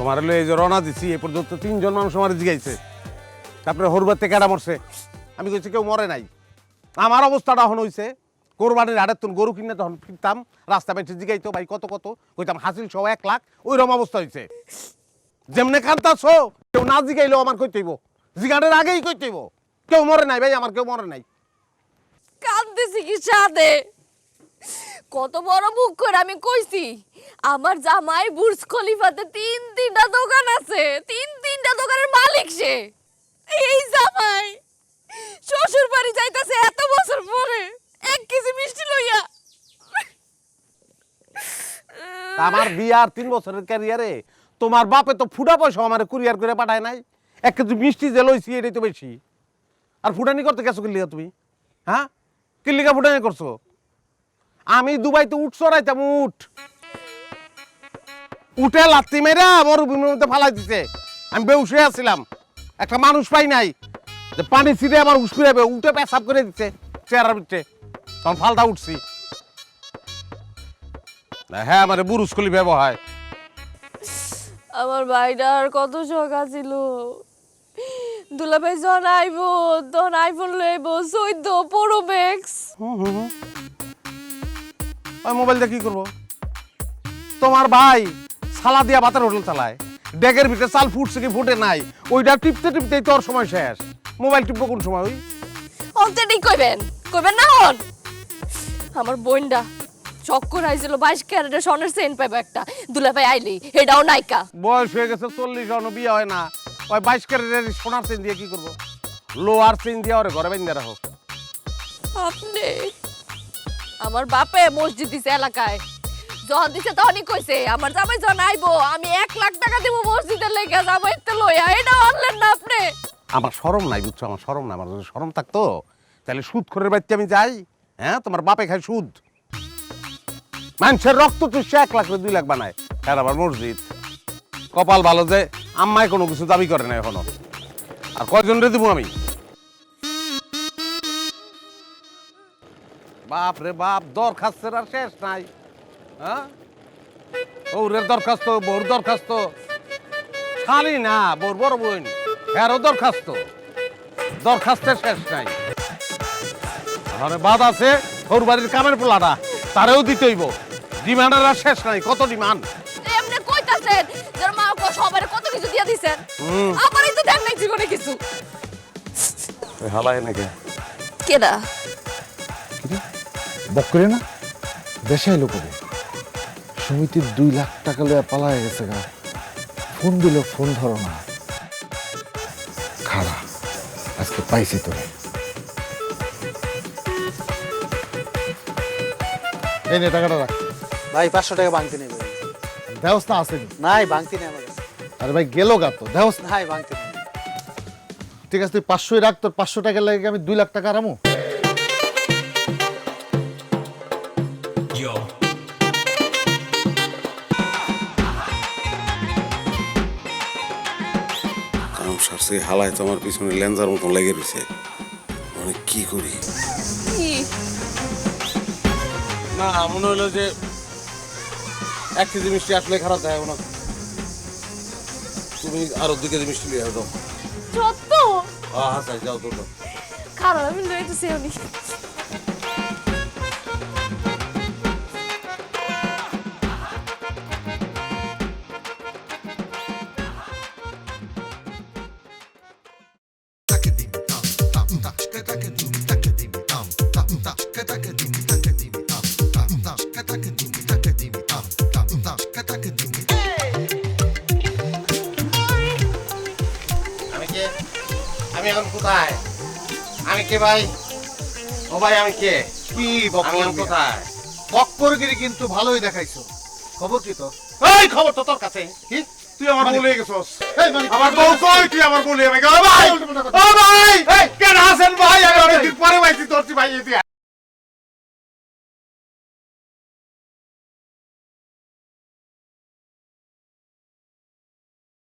তোমার হলো এই যে রওনা দিছি এ পর্যন্ত 3 জন মানুষ আমার জিগাইছে তারপরে হরবাতে কেডা মরছে আমি কইছি কেউ মরে নাই আমার অবস্থাটা এখন হইছে কোরবানির হাটের তুন গরু কিনে তখন ফিরতাম রাস্তা বেঁচে জিগাইতো ভাই কত কত কইতাম হাসিল সহ 1 লাখ ওইরকম অবস্থা হইছে যেমনে কান্তাছো কেউ না জিগাইলেও আমার কইতেইব জিগানের আগেই কইতেইব কেউ মরে নাই ভাই আমার কেউ মরে নাই কাঁদতেছি কি সাথে কত বড় মুখ করে আমি কইছি আমার জামাই বুর্জ খলিফাতে তিনটা দোকান আছে তিনটা দোকানের মালিক সে এই জামাই শ্বশুর বাড়ি যাইতাছে এত বছর পরে 1 কেজি মিষ্টি লইয়া আমার বিয়ার 3 বছরের ক্যারিয়ারে তোমার বাপে তো ফুটা পয়সা আমার কুরিয়ার করে পাঠায় নাই 1 কেজি মিষ্টি যে লইছি এটাই তো বেশি আর ফুটানি করতে গেছো কিল্লিগা তুমি হ্যাঁ কিল্লিগা ফুটানি করছো আমি দুবাইতে উঠ চড়াইতাম উঠে লাত্তি মেরা মরুভূমির মধ্যে ফালাই দিছে আমি বেউসে আছিলাম একটা মানুষ পাই নাই যে পানি ছিটে আমার হুশ ফিরাবে উঠে পেশাব করে দিচ্ছে চেহারার ভিতরে তখন ফালটা উঠছি হ্যাঁ আমার বুরুজ খলি ব্যবহার আমার ভাইটার কত শখ আছিল দুলাভাই যখন আইব তখন আইফোন লইব 14 প্রো ম্যাক্স ওই মোবাইল দিয়ে কি করবো তোমার ভাই সালা দিয়া ভাতের হোটেল চালায় ডেগের ভিতরে চাল ফুটছে কি ফুটে নাই ওইটা টিপতে টিপতেই তোর সময় শেষ মোবাইল টিপবো কোন সময় ওই অন্তেই কইবেন না হন আমার বোনটা চক্কর আইছিল 22 ক্যারেটের সোনার চেইন পাইবো একটা দুলাভাই আইলি এটাও নাইকা বয়স হয়ে গেছে 40 এখনো বিয়ে হয় না ওই 22 ক্যারেটের সোনার চেইন দিয়ে কি করবো লোয়ার চেইন দিয়ে ওরে ঘরে বেঁধে রাখো আপনি আমার বাপে মসজিদ দিছে এলাকায় যখন দিছে তখনই কইছে আমার জামাই যখন আইবো আমি 1 লাখ টাকা দিব মসজিদের লেগে জামাইতে লইয়া এটা আনলেন না আপনি আমার শরম নাই বুঝছো আমার শরম না আমার যদি শরম থাকতো তাহলে সুদ করে বাড়িতে আমি যাই হ্যাঁ তোমার বাপে খায় সুদ মানুষের রক্ত চুষে 1 লাখ 2 লাখ বানায় হ্যাঁ আবার মসজিদ কপাল ভালো যে আম্মায় কোনো কিছু দাবি করে না এখনো আর কয়জন রে দিব আমি বাপ রে বাপ দরখাস্তের আর শেষ নাই হ্যাঁ ওরের দরখাস্ত বোর দরখাস্ত খালি না বোর বড় বোন এরও দরখাস্তের শেষ নাই তাহলে বাদ আছে ওর বাড়ির কামের পোলাটা তারেও দিতে হইব ডিমান্ডের আর শেষ নাই কত ডিমান্ড এমনি কইতাছেন যার মা কো সবারে কত কিছু দিয়া দিছেন আমারই তো দেন নাই জীবনে কিছু হালায় নাকি কেডা বকরে না দেশে এলো করে সমিতির 2 লাখ টাকা লইয়া পালায় গেছে গা ফোন দিল ফোন ধরো না খারাপ আজকে পাইছি তোরে এই নে টাকাটা রাখ ভাই 500 টাকা ভাঙতে নেই ভাই ব্যবস্থা আছে নাই ভাঙতে নেই আমার কাছে আরে ভাই গেল গা তো ব্যবস্থা নাই ভাঙতে নেই ঠিক আছে তুই 500 রাখ তোর 500 টাকা লাগে আমি 2 লাখ টাকা আরামু সারছে হালায় তো আমার পিছনে লেন্সার মতন লেগে রয়েছে মানে কি করি না মনে হলো যে 1 কেজি মিষ্টি আসলে খারাপ দেয় না তুমি আরো 2 কেজি মিষ্টি নিয়ে যাও সত্য হ্যাঁ তাই যাও তো খারাপ আমি লইতেছি উনি আমি এখন কোথায় আমি কে ভাই ও ভাই আমি কে কি আমি এখন কোথায় বক্করগিরি কিন্তু ভালোই দেখাইছো খবর কি তো এই খবর তো তোর কাছে কি তুই আমার বলে গেছস এই মানে আমার বউ কই তুই আমার বলে আমি ও ভাই ও ভাই এই কেন হাসেন ভাই আমি অনেকদিন পরে ভাইছি তোর ভাই